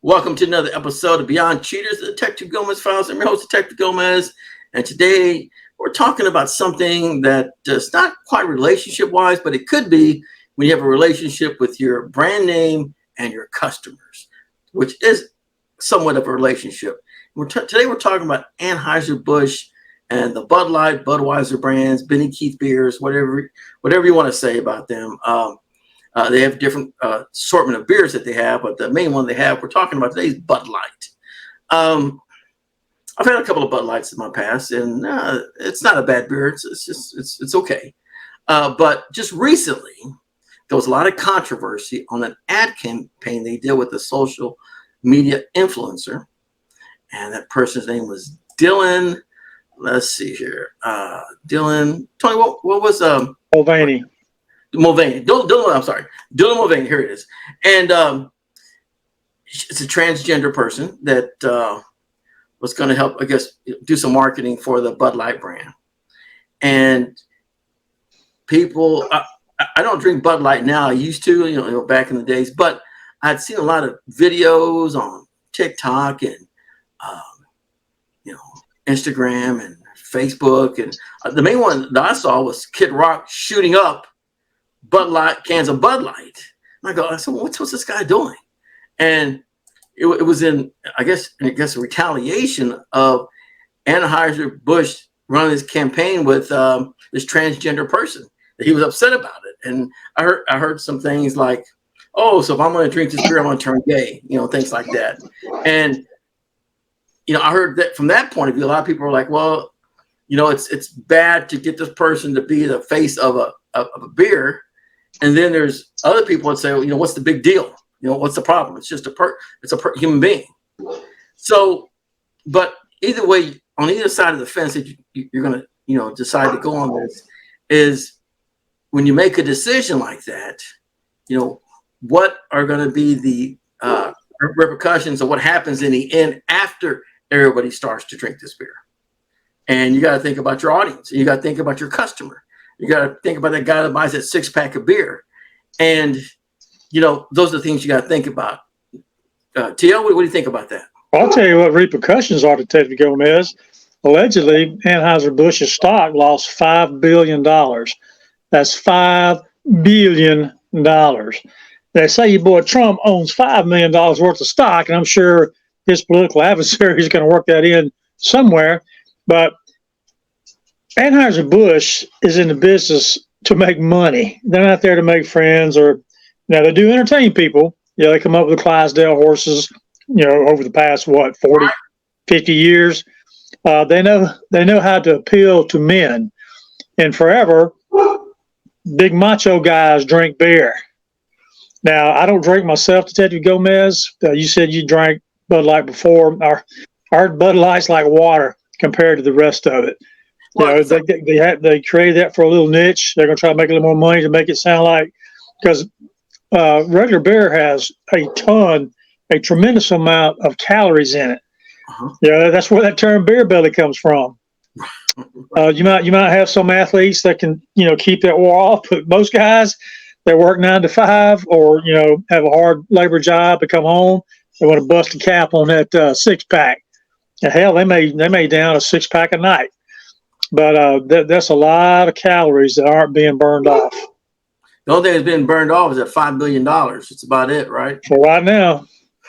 Welcome to another episode of Beyond Cheaters, the Detective Gomez Files. I'm your host, Detective Gomez, and today we're talking about something that is not quite relationship-wise, but it could be when you have a relationship with your brand name and your customers, which is somewhat of a relationship. Today we're talking about Anheuser-Busch and the Bud Light, Budweiser brands, Benny Keith beers, whatever you want to say about them. They have different assortment of beers that they have, but the main one we're talking about today is Bud Light. I've had a couple of Bud Lights in my past, and it's not a bad beer. It's okay. But just recently, there was a lot of controversy on an ad campaign they did with a social media influencer, and that person's name was Dylan. Let's see here, Dylan. Tony, what was Mulvaney? Mulvaney. Dylan Mulvaney. Here it is. And it's a transgender person that was going to help, I guess, do some marketing for the Bud Light brand. And people, I don't drink Bud Light now. I used to, back in the days, but I'd seen a lot of videos on TikTok and, Instagram and Facebook. And the main one that I saw was Kid Rock shooting up Bud Light cans of Bud Light. And I said, what's this guy doing? And it was in, I guess, retaliation of Anheuser-Busch running this campaign with this transgender person. He was upset about it, and I heard some things like, "Oh, so if I'm going to drink this beer, I'm going to turn gay," things like that. And I heard that from that point of view, a lot of people were like, "Well, it's bad to get this person to be the face of a beer." And then there's other people that say, what's the big deal? What's the problem? It's just a human being. So, but either way, on either side of the fence that you're going to, decide to go on this is when you make a decision like that, what are going to be the repercussions of what happens in the end after everybody starts to drink this beer. And you got to think about your audience. You got to think about your customer. You got to think about that guy that buys that 6-pack of beer. And, those are the things you got to think about. T.O., what do you think about that? I'll tell you what repercussions are, Detective Gomez. Allegedly, Anheuser-Busch's stock lost $5 billion. That's $5 billion. They say your boy Trump owns $5 million worth of stock, and I'm sure his political adversary is going to work that in somewhere. But Anheuser-Busch is in the business to make money. They're not there to make friends, or they do entertain people. They come up with Clydesdale horses, over the past 40, 50 years. They know how to appeal to men. And forever, big macho guys drink beer. Now, I don't drink myself, Detective Gomez. You said you drank Bud Light before. Our Bud Light's like water compared to the rest of it. They created that for a little niche. They're going to try to make a little more money to make it sound like, because regular beer has a tremendous amount of calories in it. Uh-huh. That's where that term beer belly comes from. You might have some athletes that can keep that war off, but most guys that work 9 to 5 or have a hard labor job to come home, they want to bust a cap on that 6-pack. And hell, they may down a 6-pack a night. But that's a lot of calories that aren't being burned off. The only thing that's being burned off is that $5 billion. It's about it, right? For right now.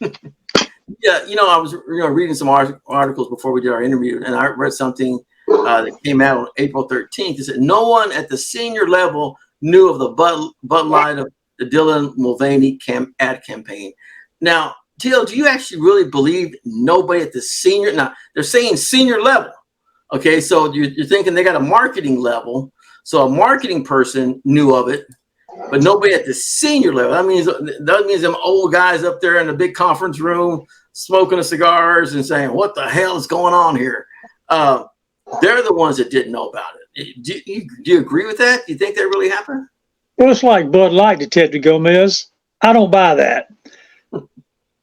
Yeah, I was reading some articles before we did our interview, and I read something that came out on April 13th. It said no one at the senior level knew of the Bud Light of the Dylan Mulvaney ad campaign. Now, T.O., do you actually really believe nobody at the senior? Now, they're saying senior level. Okay, so you're thinking they got a marketing level, so a marketing person knew of it, but nobody at the senior level. That means them old guys up there in the big conference room smoking the cigars and saying, "What the hell is going on here?" They're the ones that didn't know about it. Do you agree with that? Do you think that really happened? Well, it's like Bud Light, Detective Gomez. I don't buy that.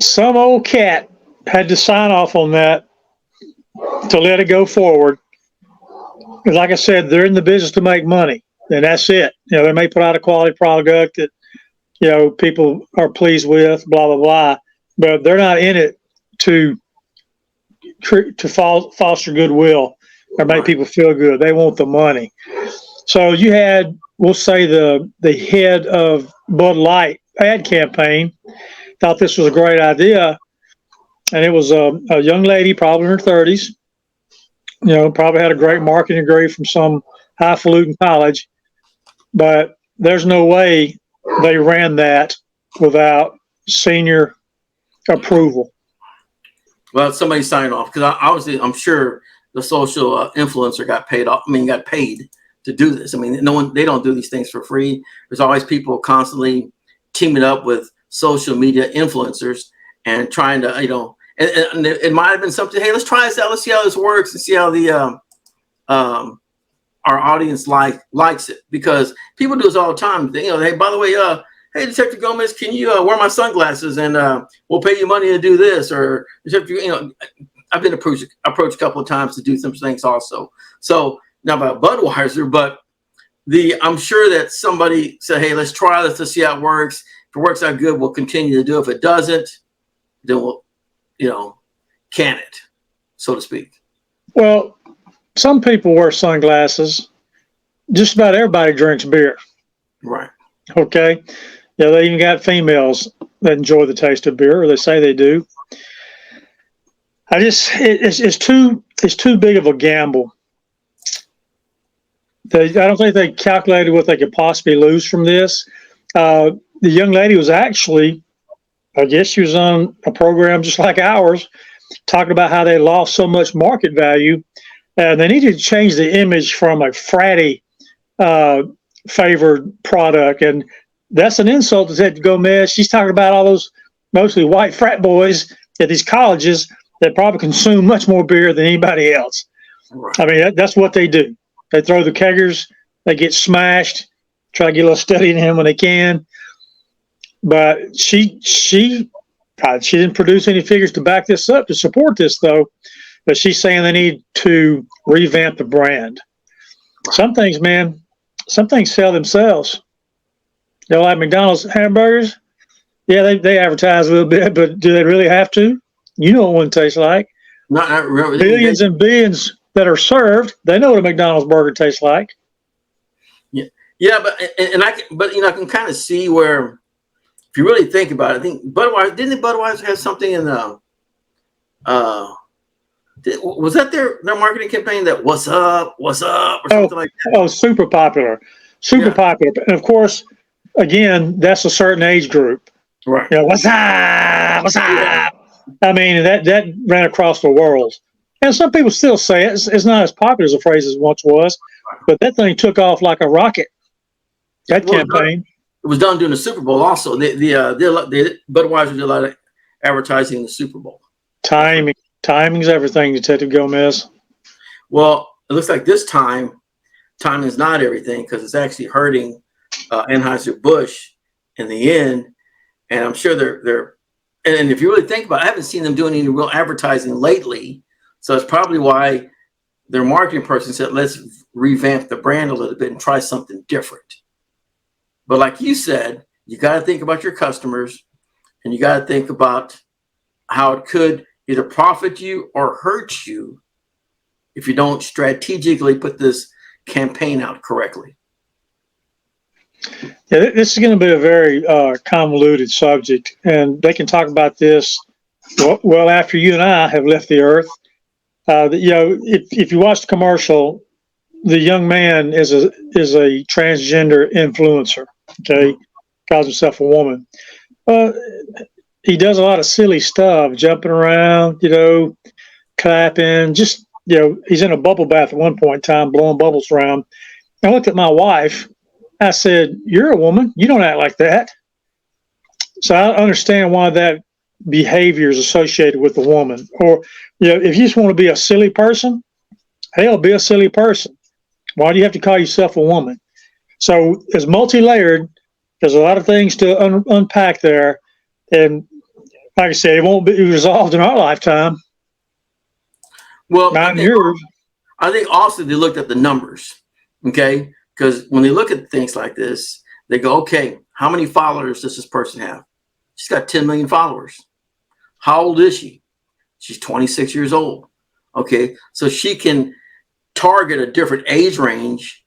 Some old cat had to sign off on that to let it go forward. Like I said, they're in the business to make money, and that's it. They may put out a quality product that people are pleased with, blah blah blah. but they're not in it to foster goodwill or make people feel good. They want the money. So you had, we'll say, the head of Bud Light ad campaign thought this was a great idea, and it was a young lady, probably in her 30s. You know, probably had a great marketing degree from some highfalutin college, but there's no way they ran that without senior approval. Well, somebody signed off, because obviously I'm sure the social influencer got paid off. I mean, got paid to do this. I mean, they don't do these things for free. There's always people constantly teaming up with social media influencers and trying to, you know, and it might have been something. Hey, let's try this out. Let's see how this works and see how the our audience likes it, because people do this all the time. You know, hey, by the way, hey, Detective Gomez, can you wear my sunglasses and we'll pay you money to do this? Or, you know, I've been approached a couple of times to do some things also. So not about Budweiser, but I'm sure that somebody said, hey, let's try this to see how it works. If it works out good, we'll continue to do it. If it doesn't, then we'll, you know, can it, so to speak. Well, some people wear sunglasses. Just about everybody drinks beer. Right. Okay. Yeah, they even got females that enjoy the taste of beer, or they say they do. It's too big of a gamble. I don't think they calculated what they could possibly lose from this. The young lady was actually, I guess she was on a program just like ours, talking about how they lost so much market value, and they needed to change the image from a fratty favored product. And that's an insult to Detective Gomez. She's talking about all those mostly white frat boys at these colleges that probably consume much more beer than anybody else. Right. I mean, that's what they do. They throw the keggers, they get smashed, try to get a little steady in him when they can. But she didn't produce any figures to back this up, to support this, though. But she's saying they need to revamp the brand. Some things, man, some things sell themselves. You know, like McDonald's hamburgers. Yeah, they advertise a little bit, but do they really have to? You know what one tastes like. Not really. Billions and billions that are served, they know what a McDonald's burger tastes like. Yeah, but you know, I can kind of see where, if you really think about it, I think Budweiser have something in the was that their marketing campaign, that what's up or something like that? Oh, super popular. Popular. And of course, again, that's a certain age group. Right. You know, what's up? What's up? Yeah. I mean, that ran across the world. And some people still say it. It's not as popular as a phrase as it once was, but that thing took off like a rocket. That campaign. It was done during the Super Bowl also. Budweiser did a lot of advertising in the Super Bowl. Timing's everything, Detective Gomez. Well, it looks like this time is not everything, because it's actually hurting Anheuser-Busch in the end. And I'm sure they're and if you really think about it, I haven't seen them doing any real advertising lately. So it's probably why their marketing person said, let's revamp the brand a little bit and try something different. But like you said, you got to think about your customers, and you got to think about how it could either profit you or hurt you if you don't strategically put this campaign out correctly. Yeah, this is going to be a very convoluted subject, and they can talk about this well after you and I have left the earth. You know, if you watch the commercial, the young man is a transgender influencer. Okay, calls himself a woman. He does a lot of silly stuff, jumping around, you know, clapping. Just, you know, he's in a bubble bath at one point in time, blowing bubbles around. I looked at my wife. I said, "You're a woman. You don't act like that." So I understand why that behavior is associated with the woman. Or, you know, if you just want to be a silly person, hell, be a silly person. Why do you have to call yourself a woman? So it's multi-layered. There's a lot of things to unpack there. And like I said, it won't be resolved in our lifetime. Well, I think also they looked at the numbers, okay? Because when they look at things like this, they go, okay, how many followers does this person have? She's got 10 million followers. How old is she? She's 26 years old. Okay, so she can target a different age range,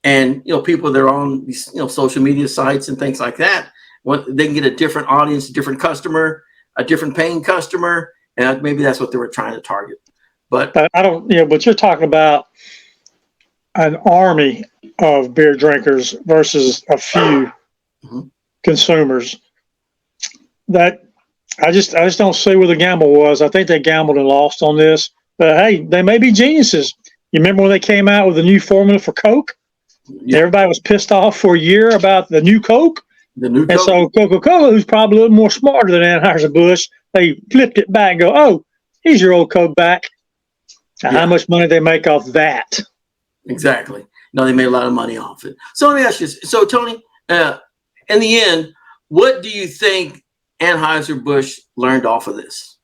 and people that are on these social media sites and things like that. They can get a different audience, a different customer, a different paying customer, and maybe that's what they were trying to target. But I don't, but you're talking about an army of beer drinkers versus a few consumers. That I just don't see where the gamble was. I think they gambled and lost on this. But hey, they may be geniuses. You remember when they came out with a new formula for Coke? Yeah. Everybody was pissed off for a year about the new Coke. And so Coca-Cola, who's probably a little more smarter than Anheuser-Busch, they flipped it back and go, oh, here's your old Coke back. Now, how much money they make off that? Exactly. No, they made a lot of money off it. So let me ask you this. So, Tony, in the end, what do you think Anheuser-Busch learned off of this?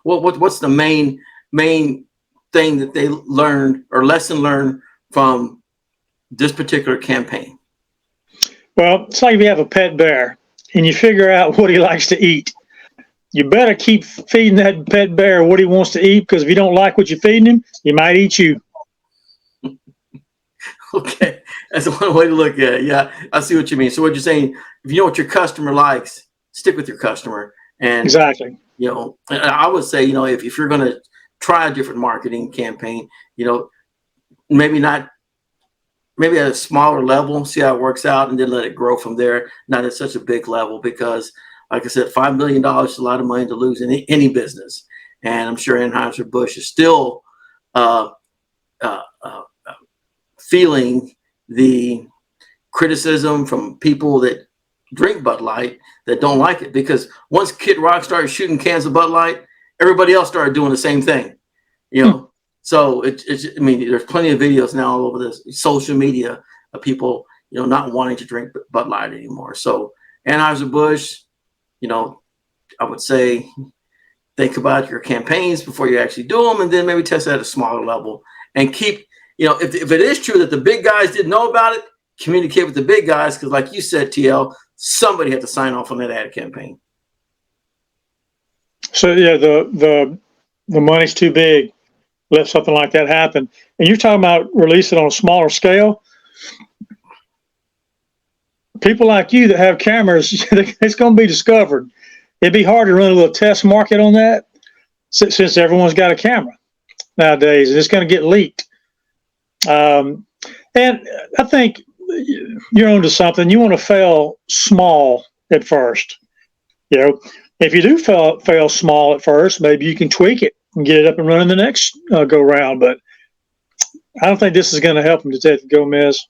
What's the main thing that they learned or lesson learned from this particular campaign? Well, it's like if you have a pet bear and you figure out what he likes to eat. You better keep feeding that pet bear what he wants to eat, because if you don't like what you're feeding him, he might eat you. Okay, that's one way to look at it. Yeah, I see what you mean. So what you're saying, if you know what your customer likes, stick with your customer. And exactly. I would say, if you're going to try a different marketing campaign, maybe at a smaller level, see how it works out, and then let it grow from there. Not at such a big level, because, like I said, $5 million is a lot of money to lose in any business. And I'm sure Anheuser-Busch is still feeling the criticism from people that drink Bud Light that don't like it, because once Kid Rock started shooting cans of Bud Light, everybody else started doing the same thing. So I mean, there's plenty of videos now all over this social media of people, not wanting to drink Bud Light anymore. So Anheuser-Busch, I would say think about your campaigns before you actually do them, and then maybe test it at a smaller level, and keep, if it is true that the big guys didn't know about it, communicate with the big guys, because like you said, TL, somebody had to sign off on that ad campaign. So yeah, the money's too big. Let something like that happen. And you're talking about release it on a smaller scale. People like you that have cameras, it's going to be discovered. It'd be hard to run a little test market on that, since everyone's got a camera nowadays, and it's going to get leaked. And I think you're onto something. You want to fail small at first. If you do fail small at first, maybe you can tweak it and get it up and running the next go round. But I don't think this is going to help them, Detective Gomez.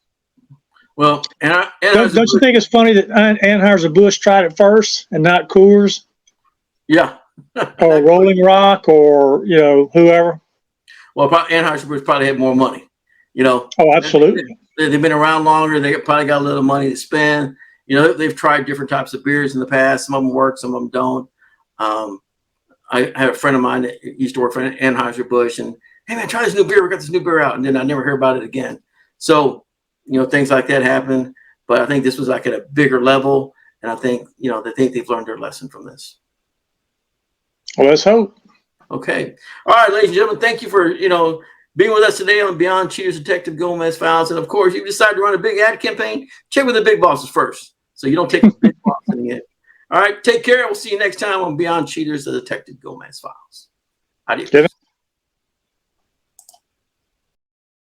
Well, don't you think it's funny that Anheuser-Busch tried it first and not Coors? Yeah. Or Rolling Rock, or whoever. Well, Anheuser-Busch probably had more money. Oh, absolutely. They've been around longer. They probably got a little money to spend. They've tried different types of beers in the past. Some of them work, some of them don't. I had a friend of mine that used to work for Anheuser-Busch, and hey man, try this new beer. We got this new beer out, and then I never hear about it again. So, things like that happen. But I think this was like at a bigger level, and I think they think they've learned their lesson from this. Well, let's hope. Okay. All right, ladies and gentlemen, thank you for being with us today on Beyond Cheaters Detective Gomez Files. And of course, if you decide to run a big ad campaign, check with the big bosses first, so you don't take the big boss in the end. All right, take care. We'll see you next time on Beyond Cheaters, the Detective Gomez Files. Adios.